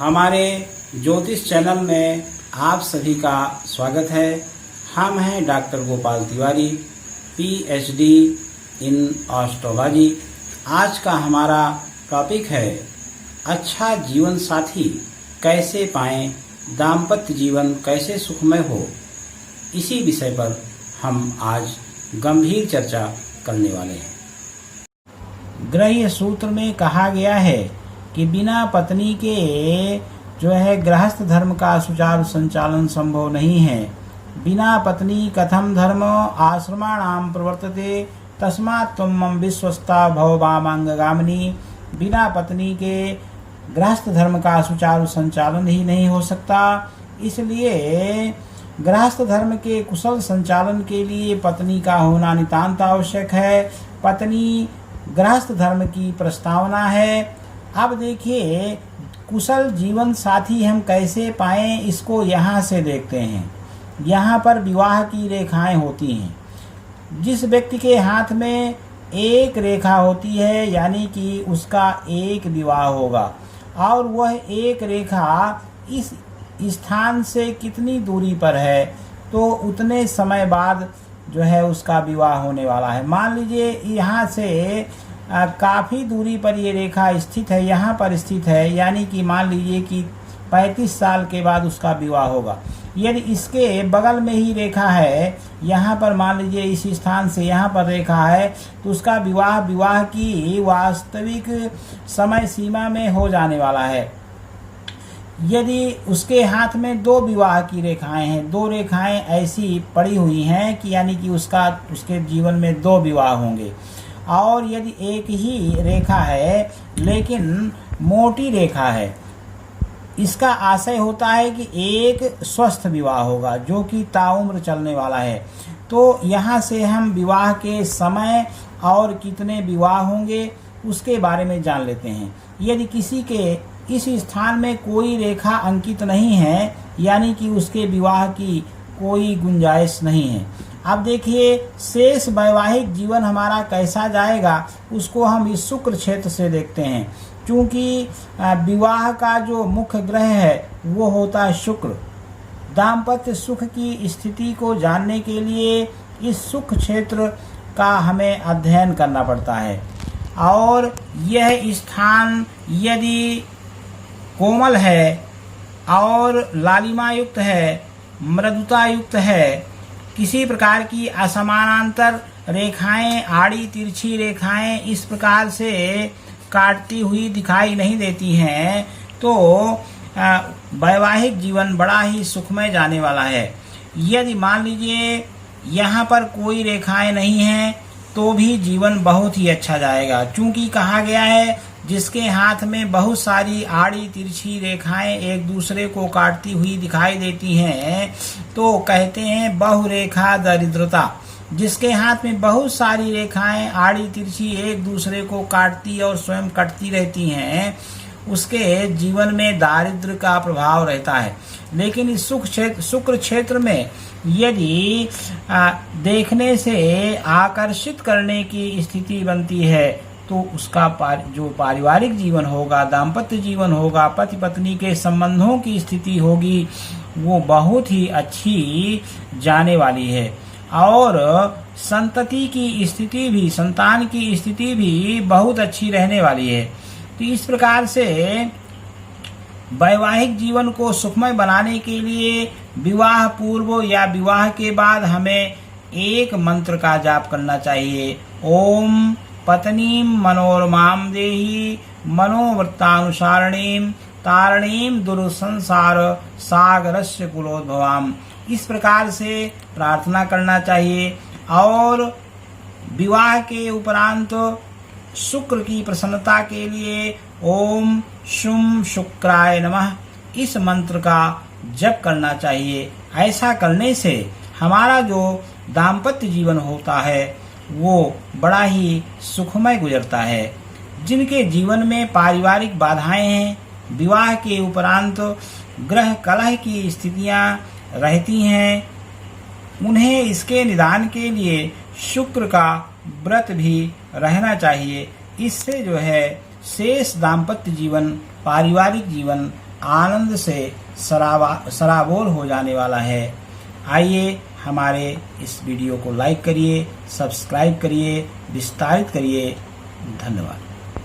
हमारे ज्योतिष चैनल में आप सभी का स्वागत है। हम हैं doctor Gopal Tiwari, PhD in astrology. आज का हमारा टॉपिक है अच्छा जीवन साथी कैसे पाएं, दाम्पत्य जीवन कैसे सुखमय हो। इसी विषय पर हम आज गंभीर चर्चा करने वाले हैं। ग्रह सूत्र में कहा गया है कि बिना पत्नी के गृहस्थ धर्म का सुचारू संचालन संभव नहीं है। बिना पत्नी कथम धर्म आश्रमाणाम प्रवर्तते तस्मात् त्वं विश्वस्ता भव वामांगगामिनी। बिना पत्नी के गृहस्थ धर्म का सुचारू संचालन ही नहीं हो सकता। इसलिए गृहस्थ धर्म के कुशल संचालन के लिए पत्नी का होना नितांत आवश्यक है। पत्नी गृहस्थ धर्म की प्रस्तावना है। अब देखिए, कुशल जीवन साथी हम कैसे पाएं, इसको यहाँ से देखते हैं। यहाँ पर विवाह की रेखाएं होती हैं। जिस व्यक्ति के हाथ में एक रेखा होती है यानी कि उसका एक विवाह होगा, और वह एक रेखा इस स्थान से कितनी दूरी पर है तो उतने समय बाद उसका विवाह होने वाला है। मान लीजिए यहाँ से काफ़ी दूरी पर ये रेखा स्थित है, यहाँ पर स्थित है, यानी कि मान लीजिए कि 35 साल के बाद उसका विवाह होगा। यदि इसके बगल में ही रेखा है, यहाँ पर मान लीजिए इस स्थान से यहाँ पर रेखा है, तो उसका विवाह की वास्तविक समय सीमा में हो जाने वाला है। यदि उसके हाथ में दो विवाह की रेखाएं हैं, दो रेखाएं ऐसी पड़ी हुई हैं कि यानी कि उसके जीवन में दो विवाह होंगे। और यदि एक ही रेखा है लेकिन मोटी रेखा है, इसका आशय होता है कि एक स्वस्थ विवाह होगा जो कि ताउम्र चलने वाला है। तो यहाँ से हम विवाह के समय और कितने विवाह होंगे उसके बारे में जान लेते हैं। यदि किसी के इस स्थान में कोई रेखा अंकित नहीं है, यानी कि उसके विवाह की कोई गुंजाइश नहीं है। अब देखिए, शेष वैवाहिक जीवन हमारा कैसा जाएगा उसको हम इस शुक्र क्षेत्र से देखते हैं। क्योंकि विवाह का जो मुख्य ग्रह है वो होता है शुक्र। दाम्पत्य सुख की स्थिति को जानने के लिए इस शुक्र क्षेत्र का हमें अध्ययन करना पड़ता है। और यह स्थान यदि कोमल है और लालिमा युक्त है, मृदुता युक्त है, किसी प्रकार की असमानांतर रेखाएं, आड़ी तिरछी रेखाएं इस प्रकार से काटती हुई दिखाई नहीं देती हैं, तो वैवाहिक जीवन बड़ा ही सुखमय जाने वाला है। यदि मान लीजिए यहाँ पर कोई रेखाएं नहीं हैं तो भी जीवन बहुत ही अच्छा जाएगा। चूंकि कहा गया है जिसके हाथ में बहुत सारी आड़ी तिरछी रेखाएं एक दूसरे को काटती हुई दिखाई देती हैं तो कहते हैं बहुरेखा दरिद्रता। जिसके हाथ में बहुत सारी रेखाएं आड़ी तिरछी एक दूसरे को काटती और स्वयं कटती रहती हैं उसके जीवन में दारिद्र्य का प्रभाव रहता है। लेकिन इस शुक्र क्षेत्र में यदि देखने से आकर्षित करने की स्थिति बनती है तो उसका जो पारिवारिक जीवन होगा, दाम्पत्य जीवन होगा, पति पत्नी के संबंधों की स्थिति होगी, वो बहुत ही अच्छी जाने वाली है। और संतति की स्थिति भी, संतान की स्थिति भी बहुत अच्छी रहने वाली है। तो इस प्रकार से वैवाहिक जीवन को सुखमय बनाने के लिए विवाह पूर्व या विवाह के बाद हमें एक मंत्र का जाप करना चाहिए। ओम पत्नीं मनोरमां देहि मनोवृत्तानुसारिणीं तारिणीं दुर्संसार सागरस्य कुलोद्भवाम्। इस प्रकार से प्रार्थना करना चाहिए। और विवाह के उपरांत शुक्र की प्रसन्नता के लिए ओम शुम शुक्राय नमः इस मंत्र का जप करना चाहिए। ऐसा करने से हमारा जो दाम्पत्य जीवन होता है वो बड़ा ही सुखमय गुजरता है। जिनके जीवन में पारिवारिक बाधाएं हैं, विवाह के उपरांत ग्रह कलह की स्थितियां रहती हैं, उन्हें इसके निदान के लिए शुक्र का व्रत भी रहना चाहिए। इससे शेष दाम्पत्य जीवन, पारिवारिक जीवन आनंद से सराबोर हो जाने वाला है। आइए हमारे इस वीडियो को लाइक करिए, सब्सक्राइब करिए, विस्तारित करिए। धन्यवाद।